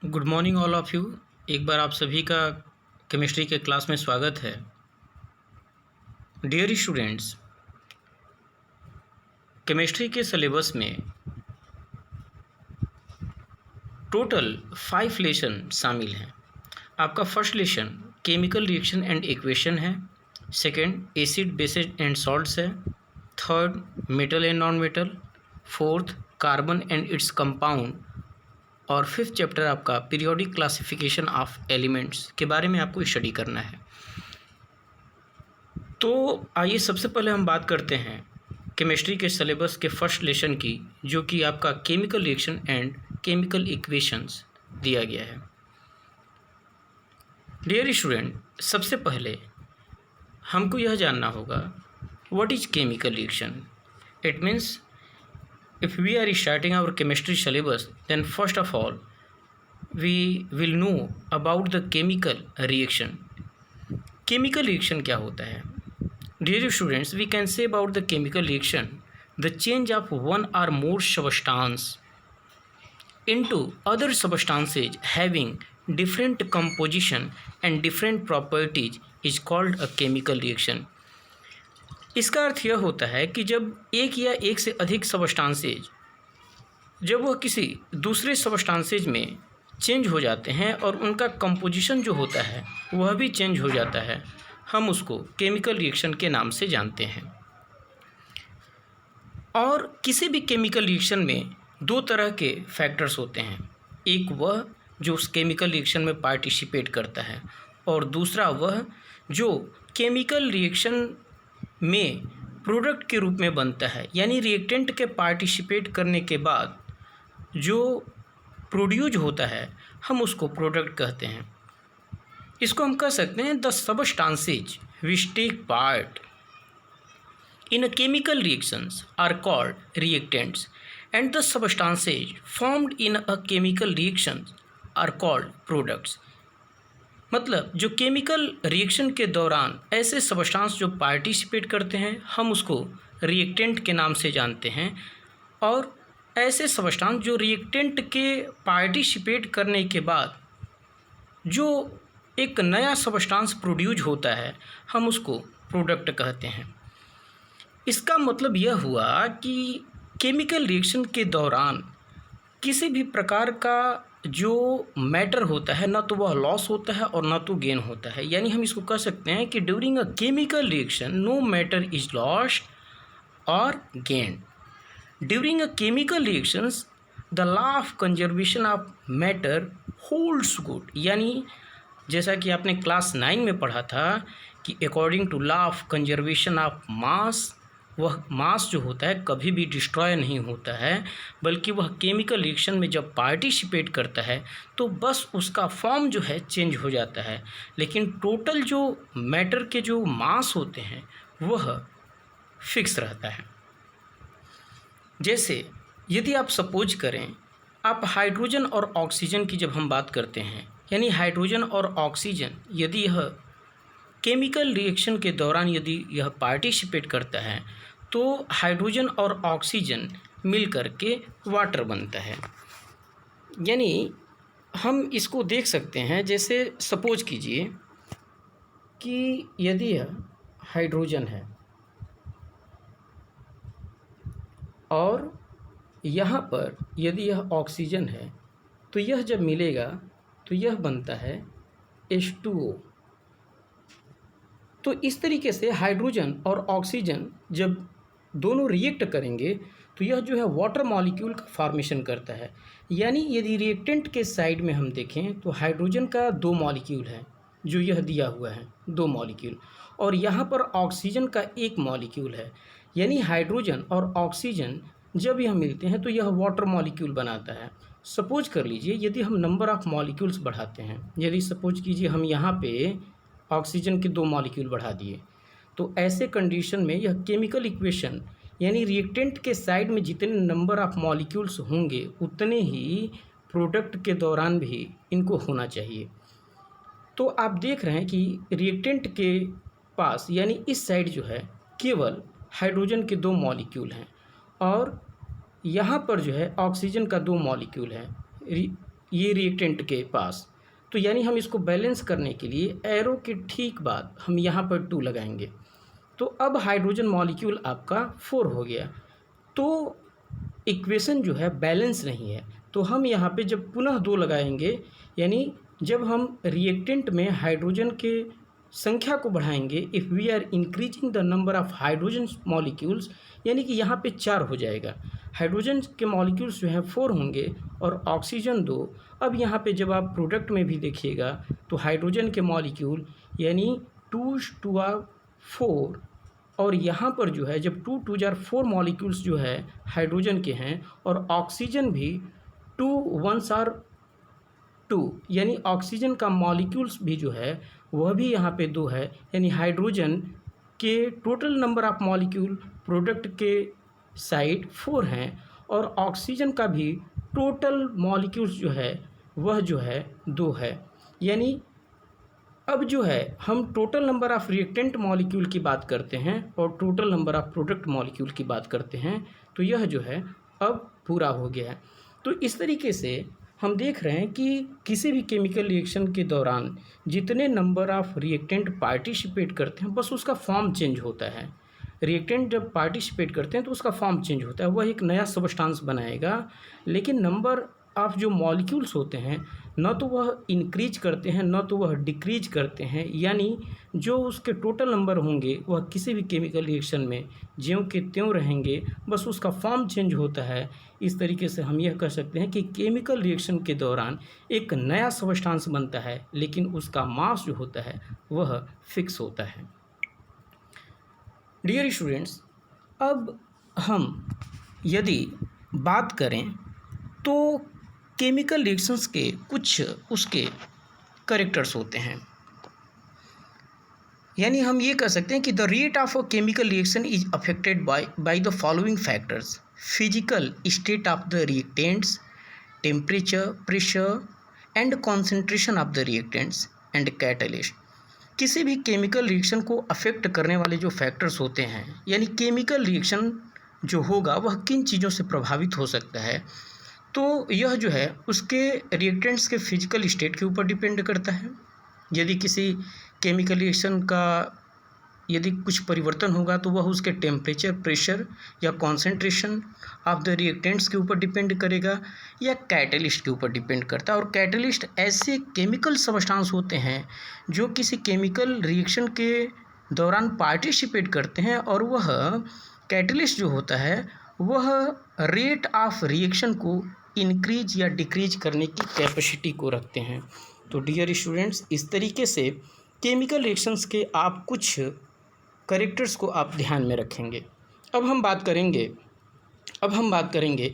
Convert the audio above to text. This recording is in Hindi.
Good morning all of you. एक बार आप सभी का केमिस्ट्री के क्लास में स्वागत है। डियर स्टूडेंट्स, केमिस्ट्री के सिलेबस में टोटल 5 लेसन शामिल हैं। आपका first lesson chemical reaction and equation है, second acid bases and salts है, third metal and non metal, fourth carbon and its compound और फिफ्थ चैप्टर आपका पीरियोडिक क्लासिफिकेशन ऑफ एलिमेंट्स के बारे में आपको स्टडी करना है। तो आइए सबसे पहले हम बात करते हैं केमिस्ट्री के सिलेबस के फर्स्ट लेसन की, जो कि आपका chemical reaction and chemical equations दिया गया है। डियर स्टूडेंट, सबसे पहले हमको यह जानना होगा what is chemical reaction. It means if we are starting our chemistry syllabus, then first of all we will know about the chemical reaction. chemical reaction क्या होता है? Dear students, we can say about the chemical reaction the change of one or more substance into other substances having different composition and different properties is called a chemical reaction. इसका अर्थ यह होता है कि जब एक या एक से अधिक सबस्टांसेज जब वह किसी दूसरे सबस्टांसेज में चेंज हो जाते हैं और उनका कंपोजिशन जो होता है वह भी चेंज हो जाता है, हम उसको केमिकल रिएक्शन के नाम से जानते हैं। और किसी भी केमिकल रिएक्शन में दो तरह के फैक्टर्स होते हैं, एक वह जो उस केमिकल रिएक्शन में पार्टिसिपेट करता है और दूसरा वह जो केमिकल रिएक्शन में प्रोडक्ट के रूप में बनता है, यानी रिएक्टेंट के पार्टिसिपेट करने के बाद जो प्रोड्यूस होता है हम उसको प्रोडक्ट कहते हैं। इसको हम कह सकते हैं the substances which take part in a chemical reactions are called reactants and the substances formed in a chemical reactions are called products. मतलब जो केमिकल रिएक्शन के दौरान ऐसे सबस्टांस जो पार्टिसिपेट करते हैं हम उसको रिएक्टेंट के नाम से जानते हैं, और ऐसे सबस्टांस जो रिएक्टेंट के पार्टिसिपेट करने के बाद जो एक नया सबस्टांस प्रोड्यूस होता है हम उसको प्रोडक्ट कहते हैं। इसका मतलब यह हुआ कि केमिकल रिएक्शन के दौरान किसी भी प्रकार का जो मैटर होता है ना तो वह लॉस होता है और ना तो गेन होता है, यानी हम इसको कह सकते हैं कि during a chemical reaction no matter is lost और gain. During a chemical reactions the law of conservation of matter holds good, यानी जैसा कि आपने क्लास 9 में पढ़ा था कि according to law of conservation of mass, वह मास जो होता है कभी भी डिस्ट्रॉय नहीं होता है, बल्कि वह केमिकल रिएक्शन में जब पार्टिसिपेट करता है तो बस उसका फॉर्म जो है चेंज हो जाता है, लेकिन टोटल जो मैटर के जो मास होते हैं वह फिक्स रहता है। जैसे यदि आप सपोज करें, आप हाइड्रोजन और ऑक्सीजन की जब हम बात करते हैं, यानी हाइड्रोजन और ऑक्सीजन यदि यह केमिकल रिएक्शन के दौरान यदि यह पार्टिसिपेट करता है तो हाइड्रोजन और ऑक्सीजन मिल कर के वाटर बनता है। यानी हम इसको देख सकते हैं, जैसे सपोज कीजिए कि यदि यह हाइड्रोजन है और यहाँ पर यदि यह ऑक्सीजन है तो यह जब मिलेगा तो यह बनता है H2O। तो इस तरीके से हाइड्रोजन और ऑक्सीजन जब दोनों रिएक्ट करेंगे तो यह जो है वाटर मॉलिक्यूल का फॉर्मेशन करता है। यानी यदि रिएक्टेंट के साइड में हम देखें तो हाइड्रोजन का 2 मॉलिक्यूल है जो यह दिया हुआ है 2 मॉलिक्यूल, और यहाँ पर ऑक्सीजन का 1 मॉलिक्यूल है। यानी हाइड्रोजन और ऑक्सीजन जब यह मिलते हैं तो यह वाटर मॉलिक्यूल बनाता है। सपोज कर लीजिए यदि हम नंबर ऑफ़ मॉलिक्यूल्स बढ़ाते हैं, यदि सपोज कीजिए हम यहाँ पे ऑक्सीजन के 2 मॉलिक्यूल बढ़ा दिए, तो ऐसे कंडीशन में यह केमिकल इक्वेशन, यानी रिएक्टेंट के साइड में जितने नंबर ऑफ़ मॉलिक्यूल्स होंगे उतने ही प्रोडक्ट के दौरान भी इनको होना चाहिए। तो आप देख रहे हैं कि रिएक्टेंट के पास यानी इस साइड जो है केवल हाइड्रोजन के 2 मॉलिक्यूल हैं और यहाँ पर जो है ऑक्सीजन का 2 मॉलिक्यूल है। ये रिएक्टेंट के पास। तो यानी हम इसको बैलेंस करने के लिए एरो के ठीक बाद हम यहाँ पर 2 लगाएंगे। तो अब हाइड्रोजन मॉलिक्यूल आपका 4 हो गया। तो इक्वेशन जो है बैलेंस नहीं है। तो हम यहाँ पे जब पुनः 2 लगाएंगे, यानी जब हम रिएक्टेंट में हाइड्रोजन के संख्या को बढ़ाएंगे, if we are increasing the number of hydrogen molecules, यानी कि यहाँ पे 4 हो जाएगा। हाइड्रोजन के मॉलिक्यूल्स जो हैं 4 होंगे और ऑक्सीजन 2। अब यहाँ पे जब आप प्रोडक्ट में भी देखिएगा तो हाइड्रोजन के मॉलिक्यूल यानी 2 2 आर 4, और यहाँ पर जो है जब 2 2 जार 4 मॉलिक्यूल्स जो है हाइड्रोजन के हैं, और ऑक्सीजन भी 2 1 आर 2, यानी ऑक्सीजन का मॉलिक्यूल्स भी जो है वह भी यहाँ पे 2 है। यानी हाइड्रोजन के total number of molecule product के साइड 4 हैं, और ऑक्सीजन का भी टोटल मॉलिक्यूल्स जो है वह जो है 2 है। यानी अब जो है हम total number of reactant molecule की बात करते हैं और total number of product molecule की बात करते हैं, तो यह जो है अब पूरा हो गया है। तो इस तरीके से हम देख रहे हैं कि किसी भी केमिकल रिएक्शन के दौरान जितने नंबर ऑफ़ रिएक्टेंट पार्टिसिपेट करते हैं, बस उसका फॉर्म चेंज होता है। रिएक्टेंट जब पार्टिसिपेट करते हैं तो उसका फॉर्म चेंज होता है, वह एक नया सबस्टांस बनाएगा, लेकिन नंबर ऑफ जो मॉलिक्यूल्स होते हैं न तो वह इंक्रीज करते हैं न तो वह डिक्रीज करते हैं। यानी जो उसके टोटल नंबर होंगे वह किसी भी केमिकल रिएक्शन में ज्यों के त्यों रहेंगे, बस उसका फॉर्म चेंज होता है। इस तरीके से हम यह कह सकते हैं कि केमिकल रिएक्शन के दौरान एक नया सबस्टांस बनता है, लेकिन उसका मास जो होता है वह फिक्स होता है। डियर स्टूडेंट्स, अब हम यदि बात करें तो केमिकल रिएक्शंस के कुछ उसके कैरेक्टर्स होते हैं। यानी हम ये कह सकते हैं कि the rate of a chemical reaction is affected by the following factors: physical state of the reactants, temperature, pressure and concentration of the reactants and catalyst. किसी भी केमिकल रिएक्शन को अफेक्ट करने वाले जो फैक्टर्स होते हैं, यानी केमिकल रिएक्शन जो होगा वह किन चीज़ों से प्रभावित हो सकता है, तो यह जो है उसके रिएक्टेंट्स के फिजिकल स्टेट के ऊपर डिपेंड करता है। यदि किसी केमिकल रिएक्शन का यदि कुछ परिवर्तन होगा तो वह उसके टेम्परेचर, प्रेशर या कॉन्सेंट्रेशन ऑफ द रिएक्टेंट्स के ऊपर डिपेंड करेगा या कैटलिस्ट के ऊपर डिपेंड करता है। और कैटलिस्ट ऐसे केमिकल सबस्टांस होते हैं जो किसी केमिकल रिएक्शन के दौरान पार्टिसिपेट करते हैं, और वह कैटलिस्ट जो होता है वह रेट ऑफ रिएक्शन को इंक्रीज या डिक्रीज करने की कैपेसिटी को रखते हैं। तो डियर स्टूडेंट्स, इस तरीके से केमिकल रिएक्शंस के आप कुछ कैरेक्टर्स को आप ध्यान में रखेंगे। अब हम बात करेंगे